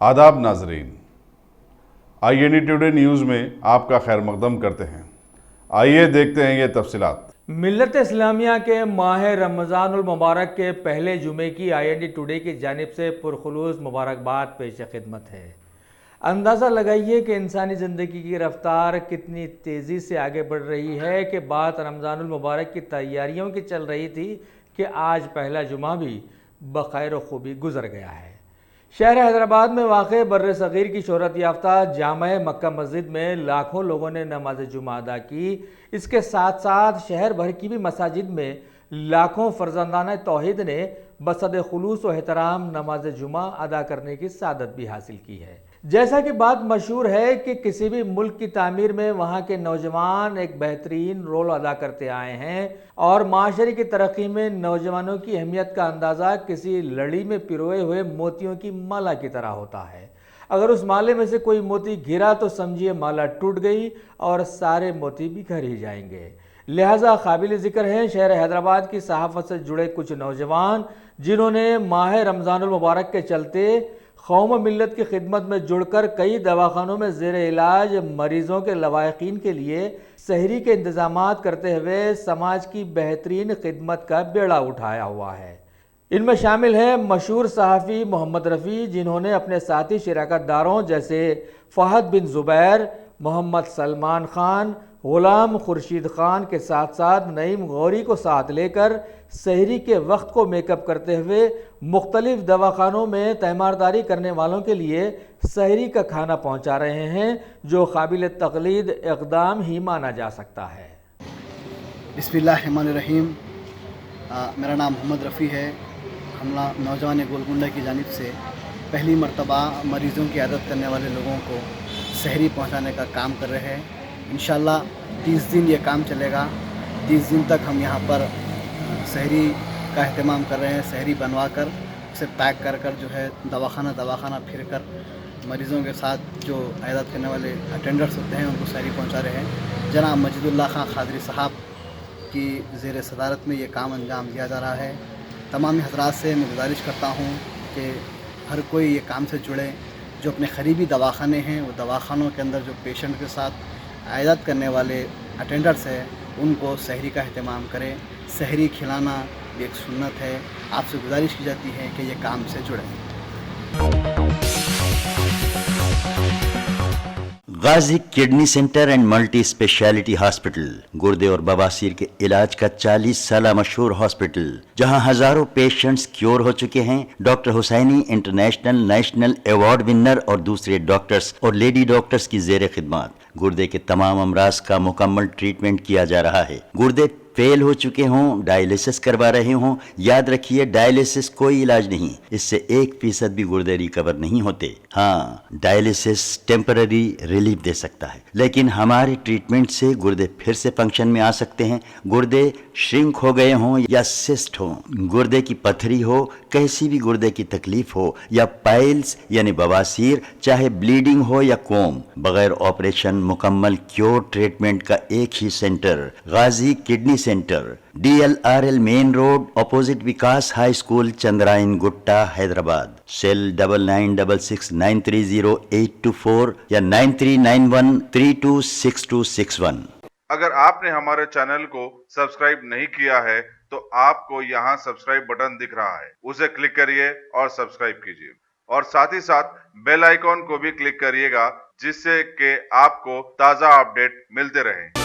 आदाब नाजरीन, IND today news में आपका खैर मकदम करते हैं। आइए देखते हैं ये तफसीलात। मिल्लत इस्लामिया के माह रमज़ानुल मुबारक के पहले जुमे की IND टुडे की जानिब से पुरखुलूस मुबारकबाद पेश खिदमत है। अंदाज़ा लगाइए कि इंसानी ज़िंदगी की रफ्तार कितनी तेज़ी से आगे बढ़ रही है कि बात रमज़ानुल मुबारक की तैयारियों की चल रही थी कि आज पहला जुमा भी बखैर खूबी गुजर गया है। शहर हैदराबाद में वाक़ बर्र सग़ीर की शोहरत याफ्ता जामा मक्का मस्जिद में लाखों लोगों ने नमाज जुमा अदा की। इसके साथ साथ शहर भर की भी मसाजिद में लाखों फर्जंदान तौहीद ने बसद खुलूस व एहतराम नमाज जुमा अदा करने की सादत भी हासिल की है। जैसा कि बात मशहूर है कि किसी भी मुल्क की तामीर में वहाँ के नौजवान एक बेहतरीन रोल अदा करते आए हैं और माशरे की तरक्की में नौजवानों की अहमियत का अंदाज़ा किसी लड़ी में पिरोए हुए मोतियों की माला की तरह होता है। अगर उस माले में से कोई मोती गिरा तो समझिए माला टूट गई और सारे मोती बिखर ही जाएंगे। लिहाजा काबिल ज़िक्र हैं शहर हैदराबाद की सहाफ़त से जुड़े कुछ नौजवान जिन्होंने माह रमज़ानुल मुबारक के चलते कौम मिल्लत की खिदमत में जुड़कर कई दवाखानों में ज़ेर इलाज मरीज़ों के लवाहिकीन के लिए सहरी के इंतज़ामात करते हुए समाज की बेहतरीन खिदमत का बेड़ा उठाया हुआ है। इनमें शामिल हैं मशहूर सहाफ़ी मोहम्मद रफ़ी, जिन्होंने अपने साथी शिराकतदारों जैसे फ़हद बिन ज़ुबैर, मोहम्मद सलमान ख़ान, ग़ुलाम खुर्शीद ख़ान के साथ साथ नईम गौरी को साथ लेकर सहरी के वक्त को मेकअप करते हुए मुख्तलिफ दवाखानों में तैमारदारी करने वालों के लिए सहरी का खाना पहुंचा रहे हैं, जो काबिल तक़लीद इक़दाम ही माना जा सकता है। बिस्मिल्लाहिर्रहमानिर्रहीम। मेरा नाम मोहम्मद रफ़ी है। हम नौजवान गोलकुंडा की जानिब से पहली मरतबा मरीज़ों की आदत करने वाले लोगों को सहरी पहुंचाने का काम कर रहे हैं। इंशाअल्लाह 30 दिन ये काम चलेगा। 30 दिन तक हम यहाँ पर सहरी का अहतमाम कर रहे हैं। सहरी बनवा कर उसे पैक कर कर जो है दवाखाना फिर कर मरीज़ों के साथ जो आयात करने वाले अटेंडर्स होते हैं उनको सहरी पहुँचा रहे हैं। जनाब मजीदुल्लाह खां खादरी साहब की ज़ेर सदारत में ये काम अंजाम दिया जा रहा है। तमाम हज़रात से मैं गुजारिश करता हूँ कि हर कोई ये काम से जुड़े। जो अपने करीबी दवाखाने हैं वो दवाखानों के अंदर जो पेशेंट के साथ आयात करने वाले अटेंडर्स हैं उनको सहरी का अहतमाम करें। सहरी खिलाना एक सुन्नत है। आपसे गुजारिश की जाती है कि ये काम से जुड़ें। Ghazi kidney centre and multi speciality hospital गुर्दे और बवासीर के इलाज का 40 साल मशहूर हॉस्पिटल, जहां हजारों पेशेंट्स क्योर हो चुके हैं। Doctor Hussaini international national award winner और दूसरे डॉक्टर्स और लेडी डॉक्टर्स की जेर खिदमत गुर्दे के तमाम अमराज का मुकम्मल ट्रीटमेंट किया जा रहा है। गुर्दे फेल हो चुके हों, डायलिसिस करवा रहे हों, याद रखिए डायलिसिस कोई इलाज नहीं, इससे 1% भी गुर्दे रिकवर नहीं होते। हाँ, डायलिसिस टेम्पररी रिलीफ दे सकता है, लेकिन हमारे ट्रीटमेंट से गुर्दे फिर से फंक्शन में आ सकते हैं। गुर्दे श्रिंक हो गए हों या सिस्ट हो, गुर्दे की पथरी हो, कैसी भी गुर्दे की तकलीफ हो या पाइल्स यानी बवासीर, चाहे ब्लीडिंग हो या कोम, बगैर ऑपरेशन मुकम्मल क्योर ट्रीटमेंट का एक ही centre Ghazi kidney centre, DLRL main road opposite Vikas high school, Chandrayan Gutta, Hyderabad. Cell 9966930824 या 9391326261। अगर आपने हमारे चैनल को सब्सक्राइब नहीं किया है तो आपको यहाँ सब्सक्राइब बटन दिख रहा है, उसे क्लिक करिए और सब्सक्राइब कीजिए और साथ ही साथ बेल आइकॉन को भी क्लिक करिएगा, जिससे कि आपको ताज़ा अपडेट मिलते रहें।